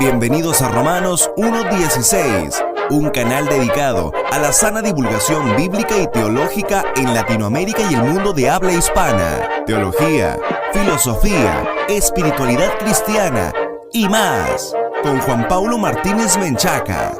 Bienvenidos a Romanos 1:16, un canal dedicado a la sana divulgación bíblica y teológica en Latinoamérica y el mundo de habla hispana. Teología, filosofía, espiritualidad cristiana y más, con Juan Paulo Martínez Menchaca.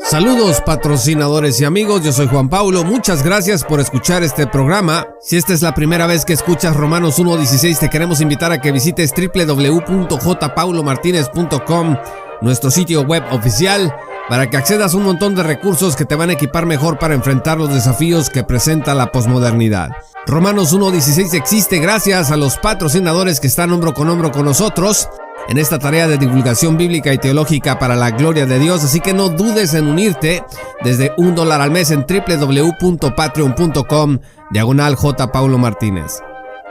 Saludos patrocinadores y amigos, yo soy Juan Paulo, muchas gracias por escuchar este programa. Si esta es la primera vez que escuchas Romanos 1:16, te queremos invitar a que visites www.jpaulomartinez.com, nuestro sitio web oficial, para que accedas a un montón de recursos que te van a equipar mejor para enfrentar los desafíos que presenta la posmodernidad. Romanos 1:16 existe gracias a los patrocinadores que están hombro con nosotros en esta tarea de divulgación bíblica y teológica para la gloria de Dios, así que no dudes en unirte desde $1 al mes en www.patreon.com/jpaulomartinez.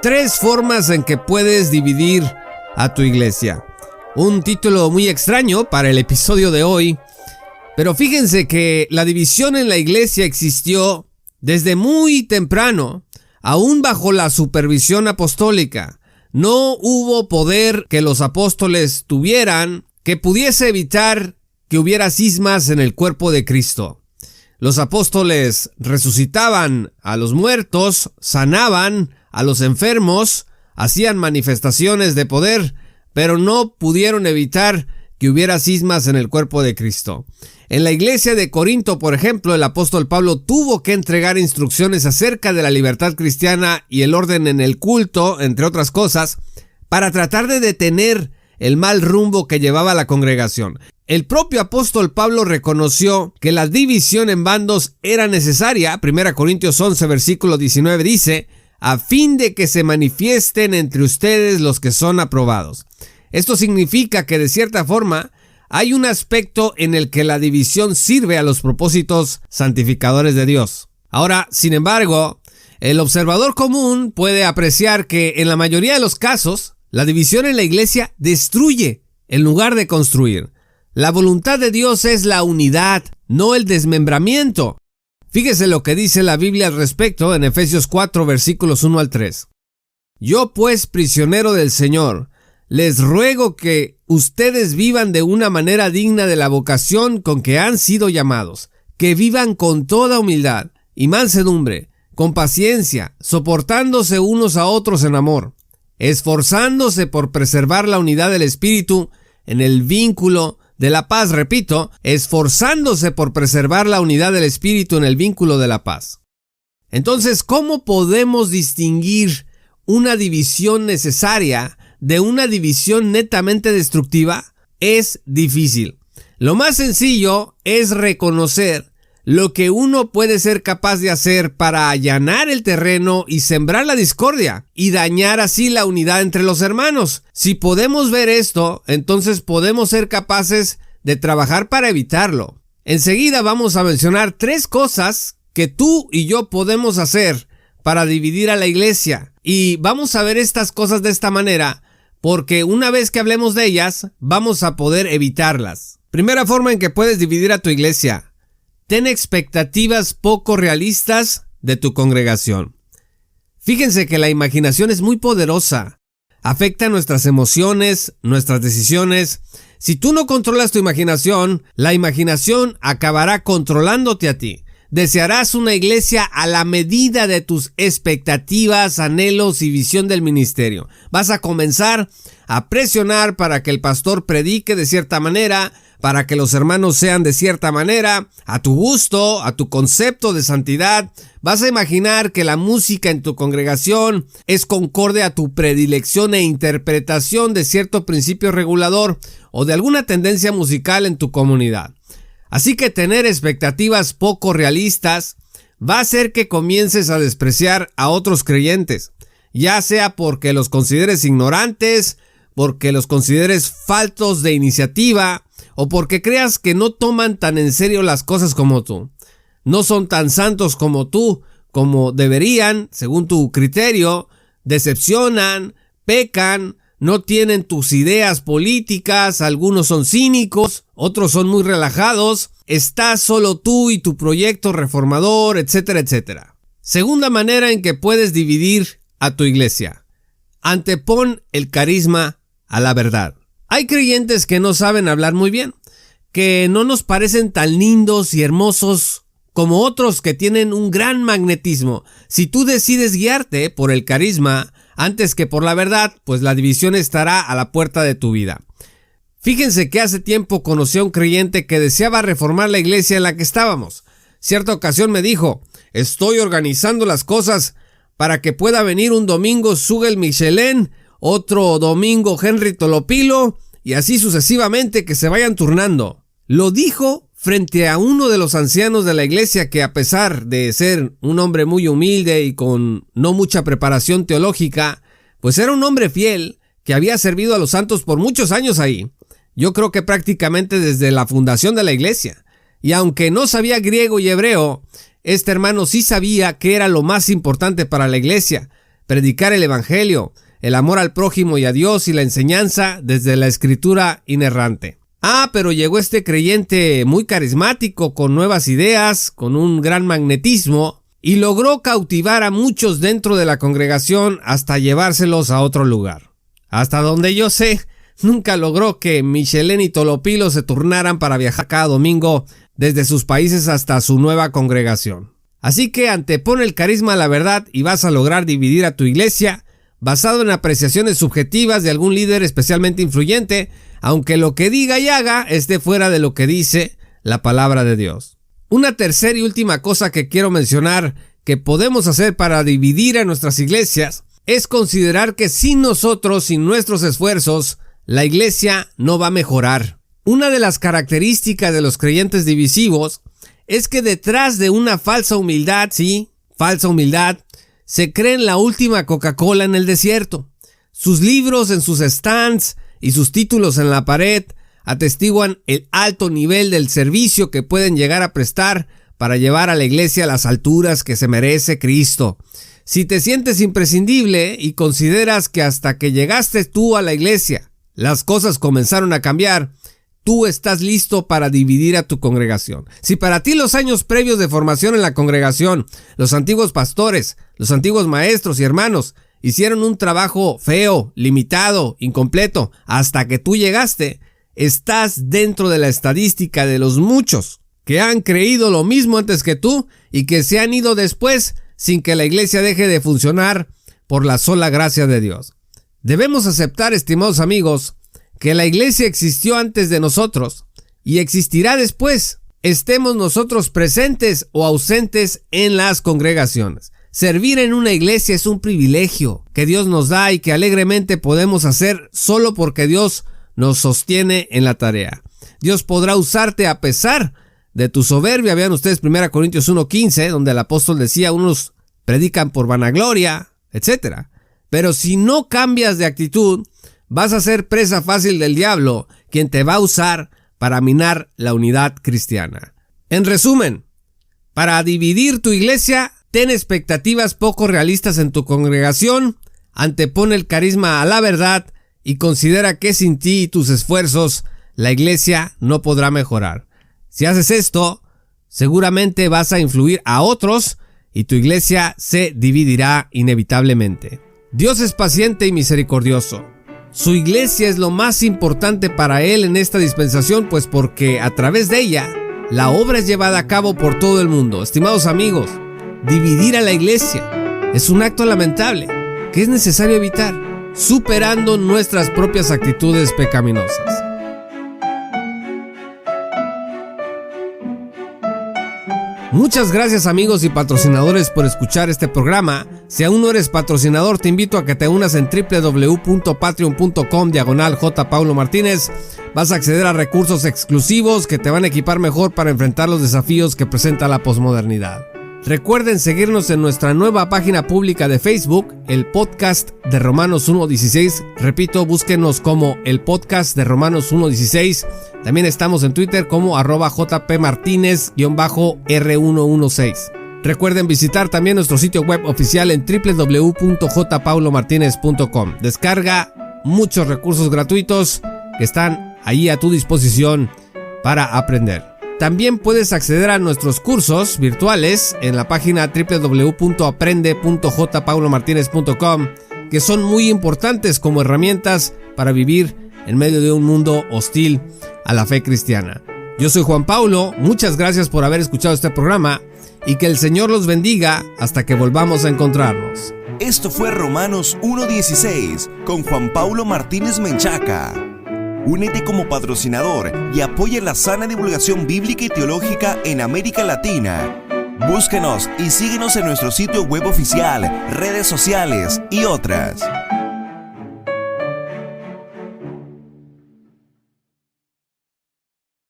3 formas en que puedes dividir a tu iglesia. Un título muy extraño para el episodio de hoy, pero fíjense que la división en la iglesia existió desde muy temprano, aún bajo la supervisión apostólica. No hubo poder que los apóstoles tuvieran que pudiese evitar que hubiera cismas en el cuerpo de Cristo. Los apóstoles resucitaban a los muertos, sanaban a los enfermos, hacían manifestaciones de poder, pero no pudieron evitar que hubiera cismas en el cuerpo de Cristo. En la iglesia de Corinto, por ejemplo, el apóstol Pablo tuvo que entregar instrucciones acerca de la libertad cristiana y el orden en el culto, entre otras cosas, para tratar de detener el mal rumbo que llevaba la congregación. El propio apóstol Pablo reconoció que la división en bandos era necesaria. 1 Corintios 11, versículo 19 dice, a fin de que se manifiesten entre ustedes los que son aprobados. Esto significa que de cierta forma hay un aspecto en el que la división sirve a los propósitos santificadores de Dios. Ahora, sin embargo, el observador común puede apreciar que en la mayoría de los casos, la división en la iglesia destruye en lugar de construir. La voluntad de Dios es la unidad, no el desmembramiento. Fíjese lo que dice la Biblia al respecto en Efesios 4, versículos 1 al 3. Yo pues, prisionero del Señor, les ruego que ustedes vivan de una manera digna de la vocación con que han sido llamados, que vivan con toda humildad y mansedumbre, con paciencia, soportándose unos a otros en amor, esforzándose por preservar la unidad del Espíritu en el vínculo de la paz. Repito, esforzándose por preservar la unidad del Espíritu en el vínculo de la paz. Entonces, ¿cómo podemos distinguir una división necesaria de una división netamente destructiva? Es difícil. Lo más sencillo es reconocer lo que uno puede ser capaz de hacer para allanar el terreno y sembrar la discordia y dañar así la unidad entre los hermanos. Si podemos ver esto, entonces podemos ser capaces de trabajar para evitarlo. Enseguida vamos a mencionar 3 cosas que tú y yo podemos hacer para dividir a la iglesia, y vamos a ver estas cosas de esta manera porque una vez que hablemos de ellas, vamos a poder evitarlas. Primera forma en que puedes dividir a tu iglesia: ten expectativas poco realistas de tu congregación. Fíjense que la imaginación es muy poderosa. Afecta nuestras emociones, nuestras decisiones. Si tú no controlas tu imaginación, la imaginación acabará controlándote a ti. Desearás una iglesia a la medida de tus expectativas, anhelos y visión del ministerio. Vas a comenzar a presionar para que el pastor predique de cierta manera, para que los hermanos sean de cierta manera, a tu gusto, a tu concepto de santidad. Vas a imaginar que la música en tu congregación es concorde a tu predilección e interpretación de cierto principio regulador o de alguna tendencia musical en tu comunidad. Así que tener expectativas poco realistas va a hacer que comiences a despreciar a otros creyentes, ya sea porque los consideres ignorantes, porque los consideres faltos de iniciativa o porque creas que no toman tan en serio las cosas como tú. No son tan santos como tú, como deberían, según tu criterio, decepcionan, pecan, no tienen tus ideas políticas, algunos son cínicos, otros son muy relajados, estás solo tú y tu proyecto reformador, etcétera, etcétera. Segunda manera en que puedes dividir a tu iglesia: Antepon el carisma a la verdad. Hay creyentes que no saben hablar muy bien, que no nos parecen tan lindos y hermosos como otros que tienen un gran magnetismo. Si tú decides guiarte por el carisma antes que por la verdad, pues la división estará a la puerta de tu vida. Fíjense que hace tiempo conocí a un creyente que deseaba reformar la iglesia en la que estábamos. Cierta ocasión me dijo: estoy organizando las cosas para que pueda venir un domingo Sugel Michelén, otro domingo Henry Tolopilo, y así sucesivamente, que se vayan turnando. Lo dijo frente a uno de los ancianos de la iglesia, que a pesar de ser un hombre muy humilde y con no mucha preparación teológica, pues era un hombre fiel que había servido a los santos por muchos años ahí. Yo creo que prácticamente desde la fundación de la iglesia. Y aunque no sabía griego y hebreo, este hermano sí sabía que era lo más importante para la iglesia: predicar el evangelio, el amor al prójimo y a Dios, y la enseñanza desde la escritura inerrante. Pero llegó este creyente muy carismático, con nuevas ideas, con un gran magnetismo, y logró cautivar a muchos dentro de la congregación hasta llevárselos a otro lugar. Hasta donde yo sé, nunca logró que Michelén y Tolopilo se turnaran para viajar cada domingo desde sus países hasta su nueva congregación. Así que antepone el carisma a la verdad y vas a lograr dividir a tu iglesia basado en apreciaciones subjetivas de algún líder especialmente influyente, aunque lo que diga y haga esté fuera de lo que dice la palabra de Dios. Una tercera y última cosa que quiero mencionar que podemos hacer para dividir a nuestras iglesias es considerar que sin nosotros, sin nuestros esfuerzos, la iglesia no va a mejorar. Una de las características de los creyentes divisivos es que detrás de una falsa humildad, se creen la última Coca-Cola en el desierto. Sus libros en sus stands y sus títulos en la pared atestiguan el alto nivel del servicio que pueden llegar a prestar para llevar a la iglesia a las alturas que se merece Cristo. Si te sientes imprescindible y consideras que hasta que llegaste tú a la iglesia las cosas comenzaron a cambiar, tú estás listo para dividir a tu congregación. Si para ti los años previos de formación en la congregación, los antiguos pastores, los antiguos maestros y hermanos hicieron un trabajo feo, limitado, incompleto, hasta que tú llegaste, estás dentro de la estadística de los muchos que han creído lo mismo antes que tú y que se han ido después sin que la iglesia deje de funcionar por la sola gracia de Dios. Debemos aceptar, estimados amigos, que la iglesia existió antes de nosotros y existirá después, estemos nosotros presentes o ausentes en las congregaciones. Servir en una iglesia es un privilegio que Dios nos da y que alegremente podemos hacer solo porque Dios nos sostiene en la tarea. Dios podrá usarte a pesar de tu soberbia. Vean ustedes 1 Corintios 1:15, donde el apóstol decía: unos predican por vanagloria, etc. Pero si no cambias de actitud, vas a ser presa fácil del diablo, quien te va a usar para minar la unidad cristiana. En resumen, para dividir tu iglesia, ten expectativas poco realistas en tu congregación, antepone el carisma a la verdad y considera que sin ti y tus esfuerzos, la iglesia no podrá mejorar. Si haces esto, seguramente vas a influir a otros y tu iglesia se dividirá inevitablemente. Dios es paciente y misericordioso. Su iglesia es lo más importante para Él en esta dispensación, pues porque a través de ella, la obra es llevada a cabo por todo el mundo. Estimados amigos, dividir a la iglesia es un acto lamentable que es necesario evitar, superando nuestras propias actitudes pecaminosas. Muchas gracias, amigos y patrocinadores, por escuchar este programa. Si aún no eres patrocinador, te invito a que te unas en www.patreon.com/J. Paulo Martínez. Vas a acceder a recursos exclusivos que te van a equipar mejor para enfrentar los desafíos que presenta la posmodernidad. Recuerden seguirnos en nuestra nueva página pública de Facebook, el podcast de Romanos 1:16. Repito, búsquenos como el podcast de Romanos 1:16. También estamos en Twitter como @jpmartinez_R116. Recuerden visitar también nuestro sitio web oficial en www.jpaulomartinez.com. Descarga muchos recursos gratuitos que están ahí a tu disposición para aprender. También puedes acceder a nuestros cursos virtuales en la página www.aprende.jpaulomartinez.com que son muy importantes como herramientas para vivir en medio de un mundo hostil a la fe cristiana. Yo soy Juan Paulo, muchas gracias por haber escuchado este programa y que el Señor los bendiga hasta que volvamos a encontrarnos. Esto fue Romanos 1:16 con Juan Paulo Martínez Menchaca. Únete como patrocinador y apoya la sana divulgación bíblica y teológica en América Latina. Búsquenos y síguenos en nuestro sitio web oficial, redes sociales y otras.